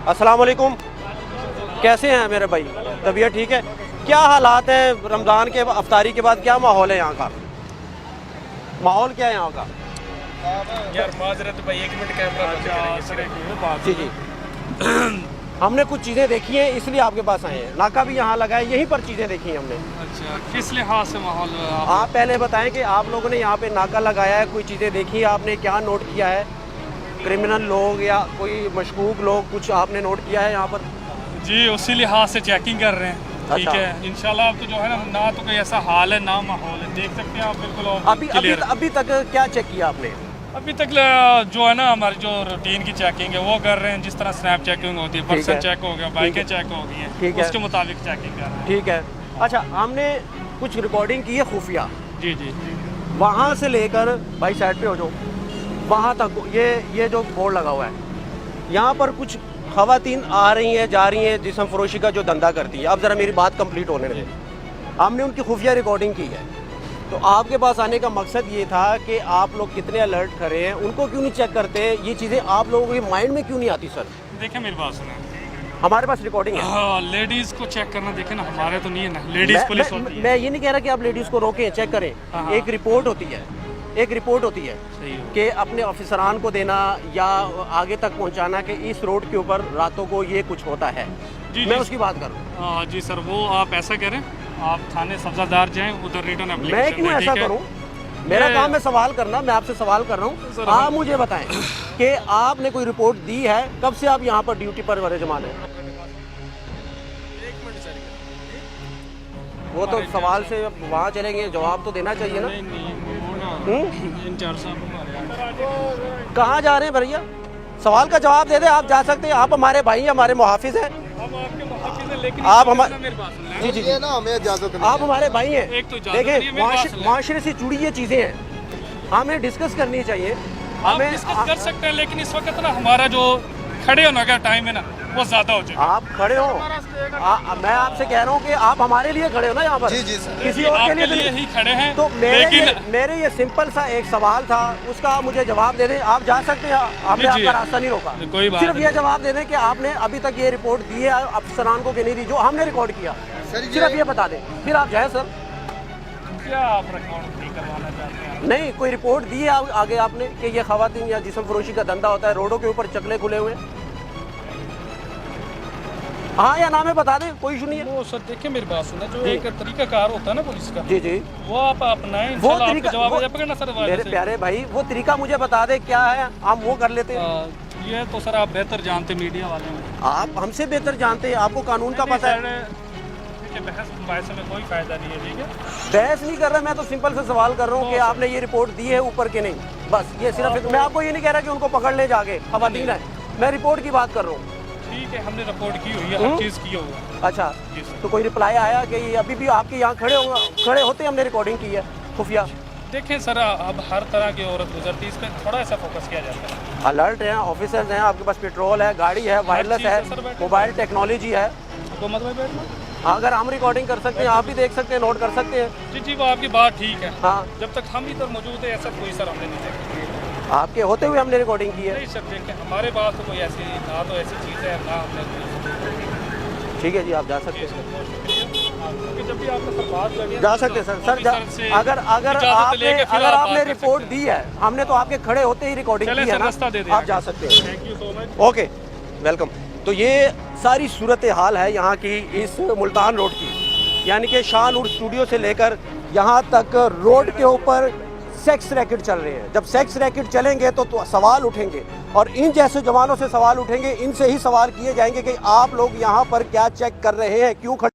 अस्सलाम वालेकुम, कैसे हैं मेरे भाई? तबीयत ठीक है? क्या हालात हैं रमज़ान के अफ्तारी के बाद? क्या माहौल है यहाँ का? माहौल क्या है यहाँ का? यार माजरत भाई, 1 मिनट कैमरा जी जी हमने कुछ चीज़ें देखी हैं इसलिए आपके पास आए हैं। नाका भी यहाँ लगा है, यहीं पर चीज़ें देखी हैं हमने। अच्छा, किस लिहाज से माहौल आप पहले बताएं कि आप लोगों ने यहाँ पे नाका लगाया है, कोई चीज़ें देखी है आपने? क्या नोट किया है? क्रिमिनल लोग या कोई मशकूक लोग, कुछ आपने नोट किया है यहाँ पर? जी, उसी लिहाज से चेकिंग कर रहे हैं। ठीक अच्छा। है, इंशाल्लाह अब तो जो है ना तो कोई ऐसा हाल है ना माहौल है, देख सकते हैं आप बिल्कुल। अभी तक क्या चेक किया आपने? अभी तक जो है ना हमारी जो रूटीन की चेकिंग है वो कर रहे हैं, जिस तरह स्नैप चेकिंग होती है, पर्सन चेक हो गया, बाइकें चेक हो गई ठीक हैं, है। उसके मुताबिक चेकिंग कर रहे हैं। ठीक है। अच्छा, हमने कुछ रिकॉर्डिंग की है खुफिया, जी जी। वहाँ से लेकर, भाई साइड पे हो जाओ, वहाँ तक ये जो बोर्ड लगा हुआ है, यहाँ पर कुछ खवातीन आ रही हैं जा रही हैं जिस्म फरोशी का जो धंधा करती है। अब ज़रा मेरी बात कंप्लीट होने दें। हमने उनकी खुफिया रिकॉर्डिंग की है, तो आपके पास आने का मकसद ये था कि आप लोग कितने अलर्ट करें, उनको क्यों नहीं चेक करते? ये चीज़ें आप लोगों के माइंड में क्यों नहीं आती सर? देखिए मेरी बात सुने, हमारे पास रिकॉर्डिंग है। हाँ, लेडीज़ को चेक करना, देखे ना हमारे तो नहीं है ना, लेडीज़ पुलिस होती है। मैं ये नहीं कह रहा कि आप लेडीज़ को रोकें, चेक करें। हाँ। एक रिपोर्ट होती है, एक रिपोर्ट होती है सही हो। कि अपने ऑफिसरान को देना या आगे तक पहुंचाना कि इस रोड के ऊपर रातों को ये कुछ होता है। जी, मैं जी। उसकी बात कर रहा हूँ। जी सर, वो आप ऐसा करें, आप थाने सब्जादार जाएं, उधर रिटर्न एप्लीकेशन मैं क्यों ऐसा करूँ? मेरा काम है सवाल करना, मैं आपसे सवाल कर रहा हूँ। आप मुझे बताएं कि आपने कोई रिपोर्ट दी है? कब से आप यहाँ पर ड्यूटी पर विराजमान हैं? वो तो सवाल से वहाँ चलेंगे, जवाब तो देना चाहिए ना। इंचार्ज साहब हमारे कहाँ जा रहे हैं भैया? सवाल का जवाब दे दे। आप जा सकते हैं, आप हमारे भाई हैं, हमारे मुहाफिज हैं। हम आपके मुहाफिज हैं, लेकिन आप हमारे मेरी बात सुन लें। जी जी जी, ना हमें इजाजत नहीं आप हमारे भाई हैं। एक तो इजाज़त नहीं है, देखिए, मेरी बात सुन लें। माशरे से जुड़ी ये चीज़ें हैं, हमें डिस्कस करनी चाहिए। आप हमें डिस्कस कर सकते हैं, लेकिन इस वक्त ना हमारा जो खड़े होने का टाइम है ना वो ज़्यादा हो चुका आप खड़े हो, मैं आपसे कह रहा हूँ कि आप हमारे लिए खड़े हो ना यहाँ पर। जी, जी, सर। किसी है। और के आपके लिए लिए नहीं। ही खड़े हैं, तो लेकिन मेरे ये सिंपल सा एक सवाल था, उसका आप मुझे जवाब दे दें। आप जा सकते हैं, हमने जी, जी। आपका रास्ता नहीं रोका। कोई बात सिर्फ नहीं। ये जवाब दे दें कि आपने अभी तक ये रिपोर्ट दी है अफसरान को कि नहीं दी, जो हमने रिकॉर्ड किया। सर, सिर्फ ये बता दें, फिर आप जाए सर। क्या आप रिकॉर्ड नहीं करवाना चाहते हैं? नहीं, कोई रिपोर्ट दी है आगे आपने कि ये खवातीन या जिस्म फरोशी का धंधा होता है, रोडों के ऊपर चकले खुले हुए? हाँ या ना में बता दें, कोई इशू नहीं है। वो सर देखिए मेरी बात सुने, जो एक तरीकाकार होता है ना पुलिस का, जी जी, वो आप अपनाएं, वो इंशाल्लाह आपको तरीका जवाब आ जाएगा ना सर। मेरे प्यारे भाई, वो तरीका मुझे बता दे क्या है, हम वो कर लेते हैं। ये तो सर आप बेहतर जानते मीडिया वाले हैं। आप हमसे बेहतर जानते हैं, आपको कानून का पता है। देखिए, बहस में कोई फायदा नहीं है, ठीक है? बहस नहीं कर रहा, मैं तो सिंपल से सवाल कर रहा हूँ कि आपने ये रिपोर्ट दी है ऊपर के नहीं, बस ये सिर्फ। मैं आपको ये नहीं कह रहा कि उनको पकड़ ले जाके, खवातीन है, मैं रिपोर्ट की बात कर रहा हूँ। ठीक है, हमने रिपोर्ट की हुई है, हर चीज़ की हुई है। अच्छा, जी सर। तो कोई रिप्लाई आया कि अभी भी आपके यहाँ खड़े होते हमने रिकॉर्डिंग की है खुफिया? देखें सर, अब हर तरह की औरत गुजरती है, इस पर थोड़ा ऐसा फोकस किया जाता है। अलर्ट हैं, ऑफिसर्स हैं, आपके पास पेट्रोल है, गाड़ी है, वायरलेस चीज़ है, है सर, बैठे। मोबाइल टेक्नोलॉजी है। तो मतलब बैठना, अगर हम रिकॉर्डिंग कर सकते हैं, आप भी देख सकते हैं, नोट कर सकते हैं। जी जी, वो आपकी बात ठीक है। हाँ, जब तक हम इधर मौजूद है, ऐसा कोई सर हमने नहीं देखा। आपके होते हुए हमने रिकॉर्डिंग की है। नहीं सर, देखें हमारे पास तो कोई ऐसी ना तो ऐसी चीज़ है ना हमने। ठीक है जी, आप जा सकते हैं, क्योंकि जब भी आपको सर बात लगे जा सकते हैं सर। अगर आपने रिपोर्ट दी है, हमने तो आपके खड़े होते ही रिकॉर्डिंग की है ना, रास्ता दे दें, आप जा सकते हैं। Thank you so much. Okay, welcome. तो ये सारी सूरत हाल है यहाँ की, इस मुल्तान रोड की, यानी कि शाहनूर स्टूडियो से लेकर यहाँ तक रोड के ऊपर सेक्स रैकेट चल रहे हैं। जब सेक्स रैकेट चलेंगे तो सवाल उठेंगे, और इन जैसे जवानों से सवाल उठेंगे, इनसे ही सवाल किए जाएंगे कि आप लोग यहाँ पर क्या चेक कर रहे हैं, क्यों खड़े